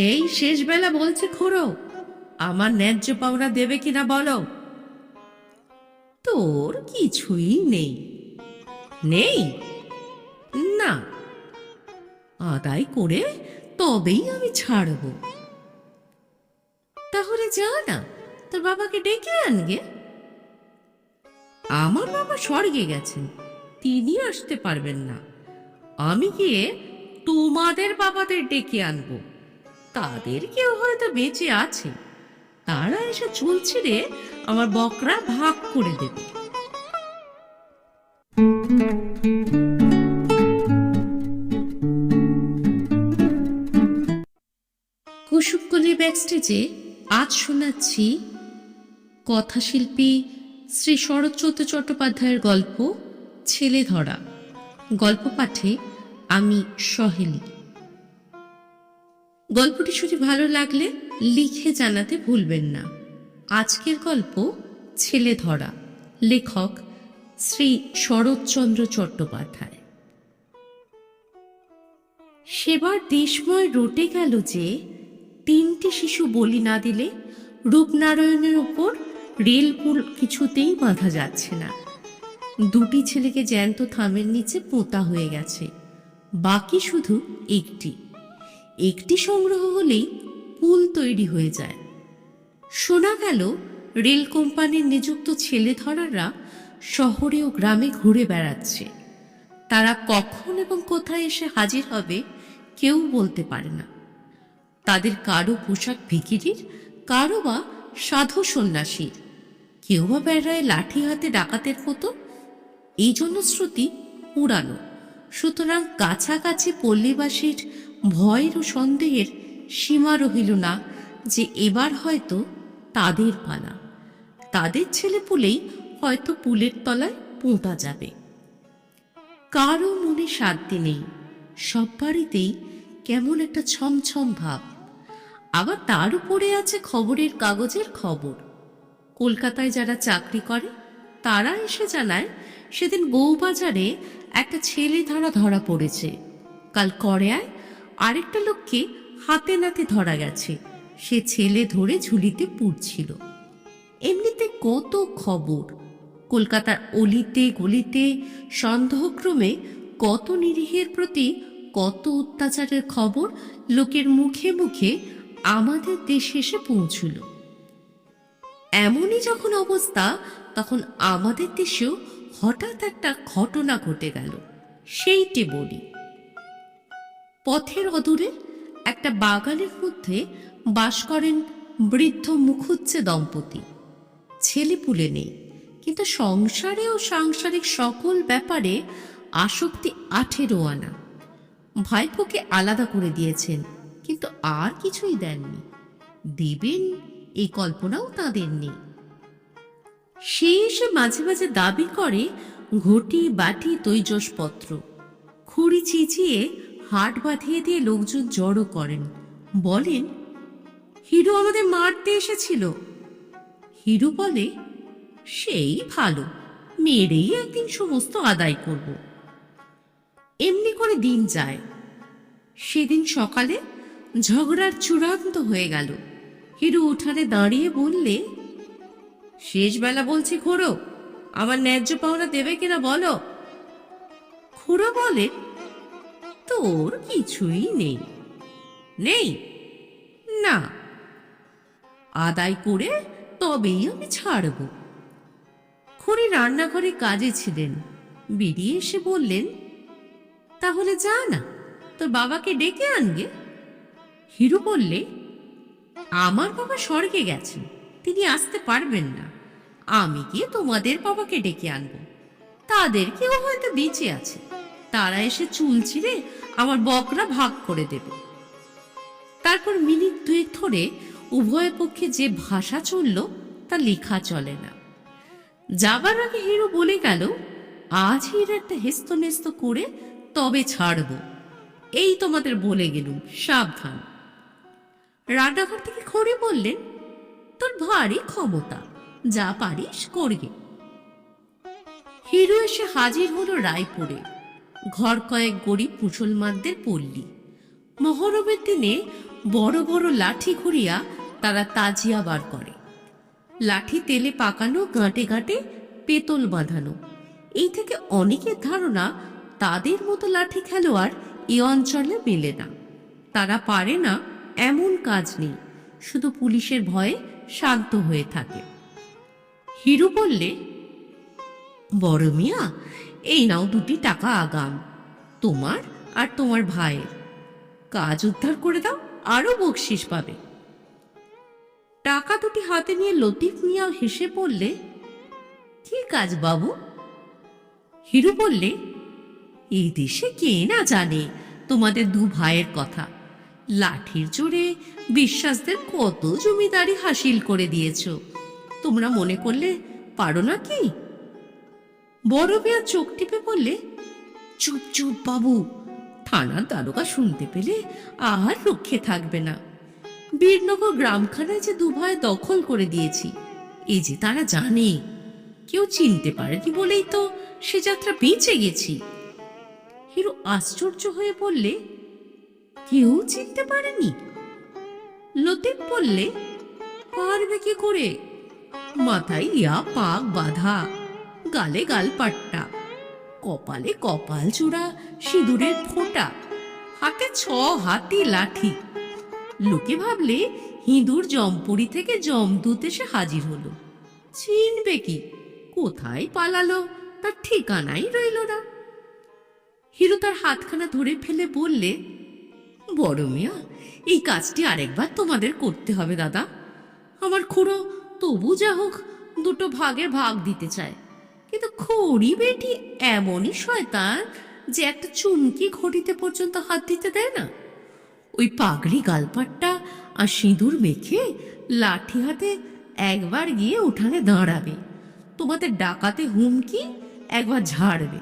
এই শেষ বেলা বলছে খুড়ো, আমার ন্যায্য পাওনা দেবে কিনা বলো। তোর কিছুই নেই। নেই? না, আদায় করে তবেই আমি ছাড়ব। তাহলে যা না, তোর বাবাকে ডেকে আনগে। আমার বাবা স্বর্গে গেছেন, তিনি আসতে পারবেন না। আমি গিয়ে তোমাদের বাবাদের ডেকে আনবো। তাদের কেউ হয়তো বেঁচে আছে, তারা এসে চুল ছিঁড়ে আমার বকরা ভাগ করে দেবে। কুসুমকলি ব্যাকস্টেজে আজ শোনাচ্ছি কথাশিল্পী শ্রী শরৎচন্দ্র চট্টোপাধ্যায়ের গল্প ছেলে ধরা। গল্প পাঠে আমি সহেলি। গল্পটি শুনে ভালো লাগলে লিখে জানাতে ভুলবেন না। আজকের গল্প ছেলে ধরা, লেখক শ্রী শরৎচন্দ্র চট্টোপাধ্যায়। সেবার দেশময় রটে গেল যে 3টে শিশু বলি না দিলে রূপনারায়ণের উপর রেলপুল কিছুতেই বাঁধা যাচ্ছে না। 2টি ছেলেকে জ্যান্ত থামের নিচে পোঁতা হয়ে গেছে, বাকি শুধু একটি সংগ্রহ হলেই পুল তৈরি হয়ে যায়। শোনা গেল রেল কোম্পানির নিযুক্ত ছেলে ধরাররা শহরে ও গ্রামে ঘুরে বেড়াচ্ছে। তারা কখন এবং কোথায় এসে হাজির হবে কেউ বলতে পারে না। তাদের কারো পোশাক ভিখিরির, কারো বা সাধু সন্ন্যাসীর, কেউ বা বেড়ায় লাঠি হাতে ডাকাতের মতো। এই জনশ্রুতি পুরানো, সুতরাং কাছাকাছি পল্লীবাসীর ভয়ের ও সন্দেহের সীমা রহিল না যে এবার হয়তো তাদের পালা। তাদের ছেলে পুলেই হয়তো পুলের তলায় পোঁতা যাবে। কারো মনে শান্তি নেই, সব বাড়িতেই কেমন একটা ছমছম ভাব। আবার তার উপরে আছে খবরের কাগজের খবর। কলকাতায় যারা চাকরি করে তারা এসে জানায় সেদিন বউবাজারে একটা ছেলে ধরা পড়েছে। কাল কড়ায় আরেকটা লোককে হাতে নাতে ধরা গেছে, সে ছেলে ধরে ঝুলিতে পুড়ছিল। এমনিতে কত খবর, কলকাতার অলিতে গলিতে সন্দেহক্রমে কত নিরীহের প্রতি কত অত্যাচারের খবর লোকের মুখে মুখে আমাদের দেশে এসে পৌঁছল। এমনই যখন অবস্থা, তখন আমাদের দেশেও হঠাৎ একটা ঘটনা ঘটে গেল। সেইটে বলি। পথের অদূরে একটা বাগানের মধ্যে বাস করেন বৃদ্ধ মুখুজ্জে দম্পতি। ছেলে পুলে নেই, কিন্তু সংসারে ও সাংসারিক সকল ব্যাপারে আসক্তি 18 আনা। ভাইপোকে আলাদা করে দিয়েছেন, কিন্তু আর কিছুই দেননি। দেবেন এই কল্পনাও তাঁদের নেই। সে এসে মাঝে মাঝে দাবি করে ঘটি বাটি তৈজসপত্র। খুঁড়ি চিচিয়ে হাট বাঁধিয়ে দিয়ে লোকজন জড়ো করেন, বলেন হিরু আমাদের মারতে এসেছিল। হিরু বলে, সেই ভালো, মেরেই একদিন সমস্ত আদায় করব। এমনি করে দিন যায়। সেদিন সকালে ঝগড়ার চূড়ান্ত হয়ে গেল। হিরু উঠানে দাঁড়িয়ে বললে, শেষ বেলা বলছি খুড়ো, আমার ন্যায্য পাওনা দেবে কিনা বলো। খুড়ো বলে, তোর কিছুই নেই। নেই? না, আদায় করে তবেই আমি ছাড়ব। খুড়ি রান্নাঘরে কাজে ছিলেন, বেরিয়ে এসে বললেন, তাহলে যা না, তোর বাবাকে ডেকে আনগে। হিরু বললে, আমার বাবা স্বর্গে গেছেন, তিনি আসতে পারবেন না। আমি গিয়ে তোমাদের বাবাকে ডেকে আনব। তাদের কেউ হয়তো বেঁচে আছে, তারা এসে চুল ছিঁড়ে আমার বকরা ভাগ করে দেবে। তারপর মিনিট 2 ধরে উভয় পক্ষে যে ভাষা চলল তা লেখা চলে না। যাবার আগে হিরু বলে গেল, আজ এর একটা হেস্তনেস্ত করে তবে ছাড়ব। এই তোমাদের বলে গেলুম, সাবধান। রান্নাঘর থেকে খড়ে বললেন, তোর ভারী ক্ষমতা, যা পারিস করগে। হিরু এসে হাজির হলো রায়পুরে। ঘর কয়েক গরিব মুসলমানদের পল্লী। মহরমের দিনে বড় বড় লাঠি ঘুরিয়া তারা তাজিয়া বার করে। লাঠি তেলে পাকানো, গাঁটে গাঁটে পেতল বাঁধানো। এই থেকে অনেকের ধারণা তাদের মতো লাঠি খেলোয়াড় এ অঞ্চলে মেলে না। তারা পারে না এমন কাজ নেই, শুধু পুলিশের ভয়ে শান্ত হয়ে থাকে। হিরু বললে, বড় মিয়া, এই নাও 2টি টাকা আগাম, তোমার আর তোমার ভাইয়ের। কাজ উদ্ধার করে দাও, আরো বকশিস পাবে। টাকা 2টি হাতে নিয়ে লতিফ মিয়া হেসে বললে, কি কাজ বাবু? হিরু বললে, এই দেশে কে না জানে তোমাদের 2 ভাইয়ের কথা। লাঠির জোরে বিশ্বাসদের কত জমিদারি হাসিল করে দিয়েছ, তোমরা মনে করলে পারো না কি? বড় মিয়া চোখ টিপে বললে, চুপ চুপ বাবু, থানার দারোগা শুনতে পেলে আর রক্ষে থাকবে না। বীরনগর গ্রামখানায় যে 2 ভাই দখল করে দিয়েছি, এই যে তারা জানে, কেউ চিনতে পারেনি বলেই তো সে যাত্রা বেঁচে গেছি। হিরু আশ্চর্য হয়ে বললে, কেউ চিনতে পারেনি? লতিফ বললে, পারবে কি করে? মাথায় ইয়া পাক বাঁধা, গালে গাল পাট্টা, কপালে কপাল চূড়া, সিঁদুরের ফোঁটা, হাতে 6 হাতি লাঠি। লোকে ভাবলে হিঁদুর জমপুরি থেকে জমদূত এসে হাজির হলো। চিনবে কি? কোথায় পালালো তার ঠিকানাই রইল না। হিরু তার হাতখানা ধরে ফেলে বললে, বড় মিয়া, এই কাজটি আরেকবার তোমাদের করতে হবে দাদা। আমার খুড়ো তবু যা হোক 2টো ভাগের ভাগ দিতে চায়, কিন্তু খড়ি বেটি এমনই শয়তান যে একটা চুমকি ঘটিতে পর্যন্ত হাত দিতে দেয় না। ওই পাগড়ি, গালপাট্টা আর সিঁদুর মেখে লাঠি হাতে একবার গিয়ে উঠানে দাঁড়াবে, তোমাদের ডাকাতে হুমকি একবার ঝাড়বে,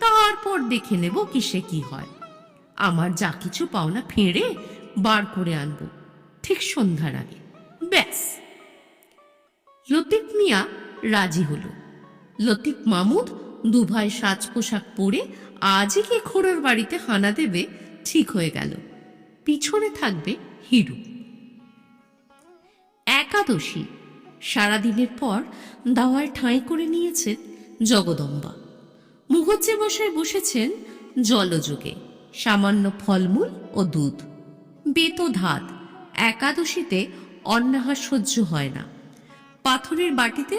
তারপর দেখে নেব কিসে কি হয়। আমার যা কিছু পাওনা ফেঁড়ে বার করে আনবো ঠিক সন্ধ্যার আগে, ব্যাস। লতিফ মিয়া রাজি হলো। লতিফ মামুদ 2 ভাই সাজ পোশাক পরে আজই কি খোড়োর বাড়িতে হানা দেবে ঠিক হয়ে গেল। পিছনে থাকবে হিরু। একাদশী সারাদিনের পর দাওয়ায় ঠাঁই করে নিয়েছেন জগদম্বা। মুখুজ্জে মশাই বসেছেন জলযোগে, সামান্য ফলমূল ও দুধ। বেতধাত একাদশীতে অন্নাহার সহ্য হয় না। পাথরের বাটিতে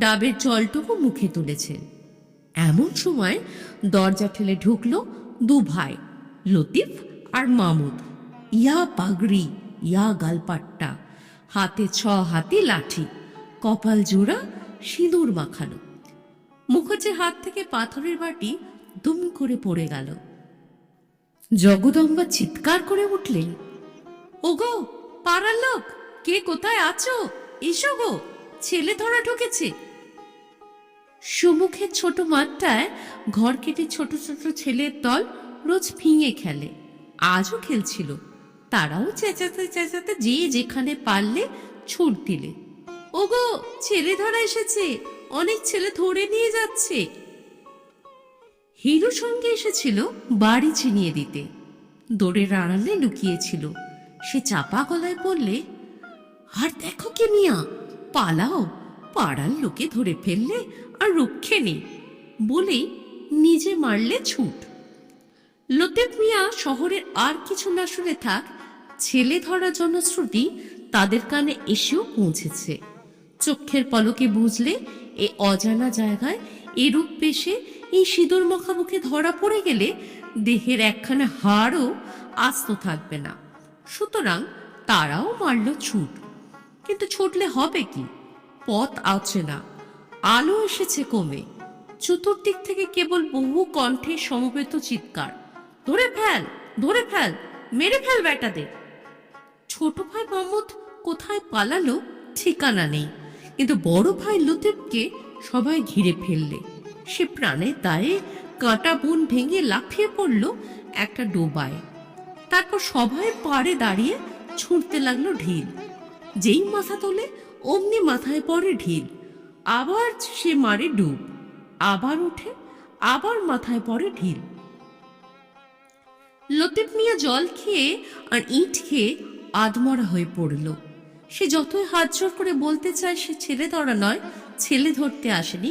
ডাবের জলটুকু মুখে তুলেছেন। এমন সময় দরজা ঠেলে ঢুকলো 2 ভাই, লতিফ আর মামুদ। ইয়া পাগড়ি, ইয়া গালপাট্টা, হাতে 6 হাতি লাঠি, কপাল জোড়া, সিঁদুর মাখানো। মুখুজ্জের হাত থেকে পাথরের বাটি দুম করে পড়ে গেল। জগদম্বা চিৎকার করে উঠলেন, ওগো পাড়ার লোক, কে কোথায় আছো? এসো গো, ছেলে ধরা ঢুকেছে। সুমুখের ছোট মাঠটায় ঘর কেটে ছোট ছোট ছেলের দল রোজ ফিঙে খেলে, আজও খেলছিল। তারাও চেঁচাতে চেঁচাতে যে যেখানে পারলে ছুট দিলে, ওগো ছেলে ধরা এসেছে, অনেক ছেলে ধরে নিয়ে যাচ্ছে। হিরু সঙ্গে এসেছিল বাড়ি চিনিয়ে দিতে, দৌড়ের আড়ালে লুকিয়েছিল। সে চাপা গলায় বললে, আর দেখো কে মিয়া, পালাও, পাড়ার লোকে ধরে ফেললে আর রক্ষে নেই, বলেই নিজে মারলে ছুট। লতিফ মিয়া শহরের আর কিছু না শুনে থাক, ছেলে ধরা জনশ্রুতি তাদের কানে এসেও পৌঁছেছে। চোখের পলকে বুঝলে এ অজানা জায়গায় এরূপ বেশে এই সিঁদুর মুখে ধরা পড়ে গেলে দেহের একখানা হাড়ও আস্ত থাকবে না। সুতরাং তারাও মারল ছুট। কিন্তু ছুটলে হবে কি? পথ আছে না, আলো এসেছে কমে। চতুর্দিক থেকে কেবল বহু কণ্ঠে সমবেত চিৎকার, ধরে ফেল, ধরে ফেল, মেরে ফেল বেটাদের। ছোট ভাই মামুদ কোথায় পালালো ঠিকানা নেই, কিন্তু বড় ভাই লতিফকে সবাই ঘিরে ফেললে। সে প্রাণের দায়ে কাঁটা বন ভেঙে লাফিয়ে পড়ল একটা ডোবায়। তারপর সবাই পাড়ে দাঁড়িয়ে ছুটতে লাগলো ঢিল। যেই মাথা তোলে অমনি মাথায় পড়ে ঢিল, আবার সে মারে ডুব, আবার উঠে, আবার মাথায় পড়ে ঢিল। লতিফ মিয়া জল খেয়ে আর ইট খেয়ে আধমরা হয়ে পড়ল। সে যতই হাত জোর করে বলতে চায় সে ছেলে ধরা নয়, ছেলে ধরতে আসেনি,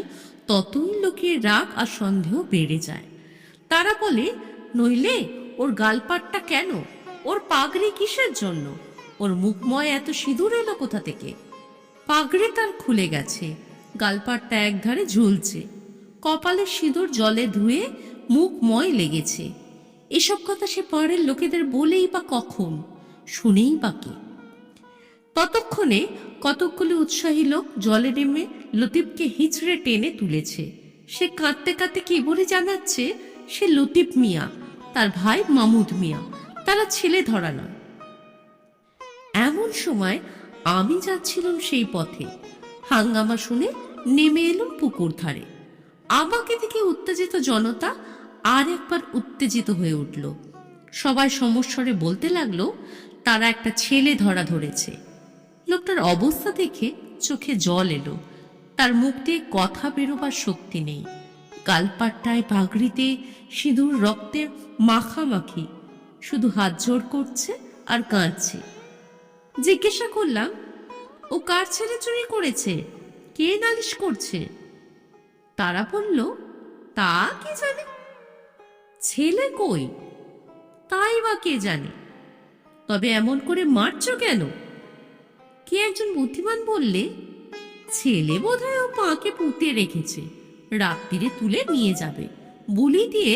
ততই লোকের রাগ আর সন্দেহ বেড়ে যায়। তারা বলে, নইলে ওর গালপাটটা কেন, ওর পাগড়ি কিসের জন্য, ওর মুখময় এত সিঁদুর এলো কোথা থেকে? পাগড়ি তার খুলে গেছে, গালপাটটা একধারে ঝুলছে, কপালে সিঁদুর জলে ধুয়ে মুখময় লেগেছে। এসব কথা সে পাড়ের লোকেদের বলেই বা কখন, শুনেই বা কে? ততক্ষণে কতকগুলি উৎসাহী লোক জলে নেমে লতিফকে হিচড়ে টেনে তুলেছে। সে কাঁদতে কাঁদতে কি বলে জানাচ্ছে সে লতিফ মিয়া, তার ভাই মামুদ মিয়া, তারা ছেলে ধরা নয়। এমন সময় আমি যাচ্ছিলাম সেই পথে, হাঙ্গামা শুনে নেমে এলাম পুকুর ধারে। আমাকে দেখে উত্তেজিত জনতা আর একবার উত্তেজিত হয়ে উঠল। সবাই সমস্বরে বলতে লাগলো তারা একটা ছেলে ধরা ধরেছে। লোকটার অবস্থা দেখে চোখে জল এলো, তার মুখ দিয়ে কথা বেরোবার শক্তি নেই, গালপাট্টায় পাগড়িতে সিঁদুর রক্তে মাখামাখি, শুধু হাত জোড় করছে আর কাঁদছে। জিজ্ঞাসা করলাম, ও কার ছেলে চুরি করেছে, কে নালিশ করছে? তারা বলল, তা কি জানে, ছেলে কই তাই বা কে জানে, তবে এমন করে মারছ কেন? কে একজন বুদ্ধিমান বললে, ছেলে বোধহয় ও পাকে পুঁতে রেখেছে, রাত্রিরে তুলে নিয়ে যাবে, বুলি দিয়ে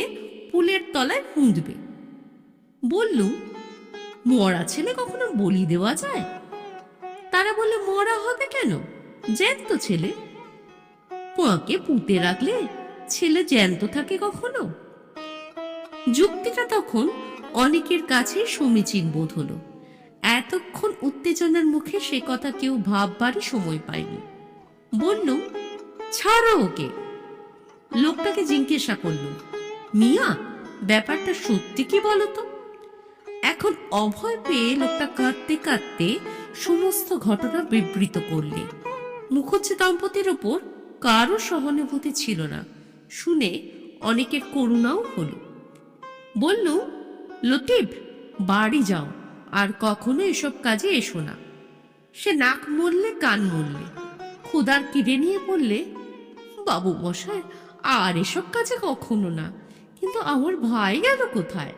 পুলের তলায় ফুঁদবে। বললুম, মরা ছেলে কখনো বলি দেওয়া যায়? তারা বলে, মরা হবে কেন, জ্যান্ত ছেলে। পাকে পুঁতে রাখলে ছেলে জ্যান্ত থাকে কখনো? যুক্তিটা তখন অনেকের কাছে সমীচীন বোধ হলো। এতক্ষণ উত্তেজনার মুখে সে কথা কেউ ভাববারই সময় পায়নি। বললুম, ছাড়ো ওকে। লোকটাকে জিজ্ঞাসা করলুম, মিয়া, ব্যাপারটা সত্যি কি বলতো? এখন অভয় পেয়ে লোকটা কাঁদতে কাঁদতে সমস্ত ঘটনা বিবৃত করলে। মুখুজ্জে দম্পতির ওপর কারো সহানুভূতি ছিল না, শুনে অনেকের করুণাও হলো। বললুম, লতিফ, বাড়ি যাও, আর কখনো এসব কাজে এসো না। সে নাক মরলে কান মরলে, ক্ষুধার কিড়ে নিয়ে বললে, বাবু মশাই, আর এসব কাজে কখনো না, কিন্তু আমার ভাই গেল কোথায়?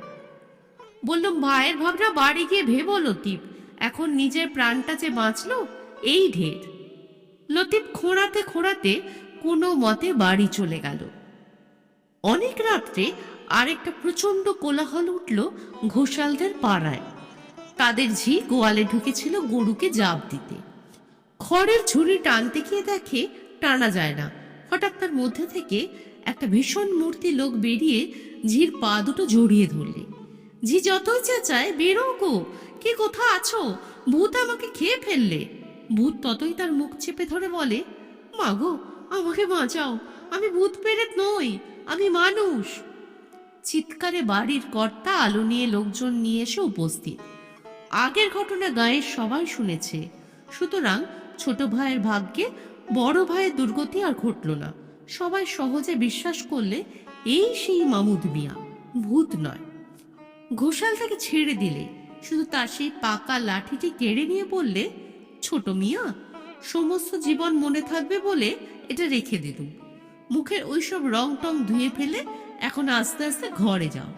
বললাম, ভাইয়ের ভাবনা বাড়ি গিয়ে ভেবো লতিফ, এখন নিজের প্রাণটা যে বাঁচলো এই ঢের। লতিফ খোঁড়াতে খোঁড়াতে কোনো মতে বাড়ি চলে গেল। অনেক রাত্রে আরেকটা প্রচন্ড কোলাহল উঠল ঘোষালদের পাড়ায়। তাদের ঝি গোয়ালে ঢুকেছিল গরুকে জাপ দিতে। খড়ের ঝুড়ি টানতে গিয়ে দেখে টানা যায় না। হঠাৎ তার মধ্যে থেকে একটা ভীষণ মূর্তি লোক বেরিয়ে ঝির পা দুটো জড়িয়ে ধরলে। ঝি যতই চেঁচায়, বেরো গো, কে কোথা আছো, ভূত আমাকে খেয়ে ফেললে। ভূত ততই তার মুখ চেপে ধরে বলে, মাগো, আমাকে বাঁচাও, আমি ভূত পেরেত নই, আমি মানুষ। চিৎকারে বাড়ির কর্তা আলো নিয়ে লোকজন নিয়ে এসে উপস্থিত। আগের ঘটনা গাঁয়ের সবাই শুনেছে, সুতরাং ছোট ভাইয়ের ভাগ্যে বড় ভাইয়ের দুর্গতি আর ঘটল না। সবাই সহজে বিশ্বাস করলে এই সেই মামুদ মিয়া, ভূত নয়। ঘোষাল তাকে ছেড়ে দিলে, শুধু তার সেই পাকা লাঠিটি কেড়ে নিয়ে বললে, ছোট মিয়া, সমস্ত জীবন মনে থাকবে বলে এটা রেখে দিলুম। মুখের ওইসব রং টং ধুয়ে ফেলে এখন আস্তে আস্তে ঘরে যাও।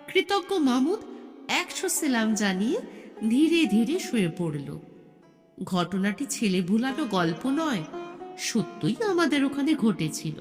কৃতজ্ঞ মামুদ 100 সেলাম জানিয়ে ধীরে ধীরে শুয়ে পড়ল। ঘটনাটি ছেলে ভুলানো গল্প নয়, সত্যই আমাদের ওখানে ঘটেছিল।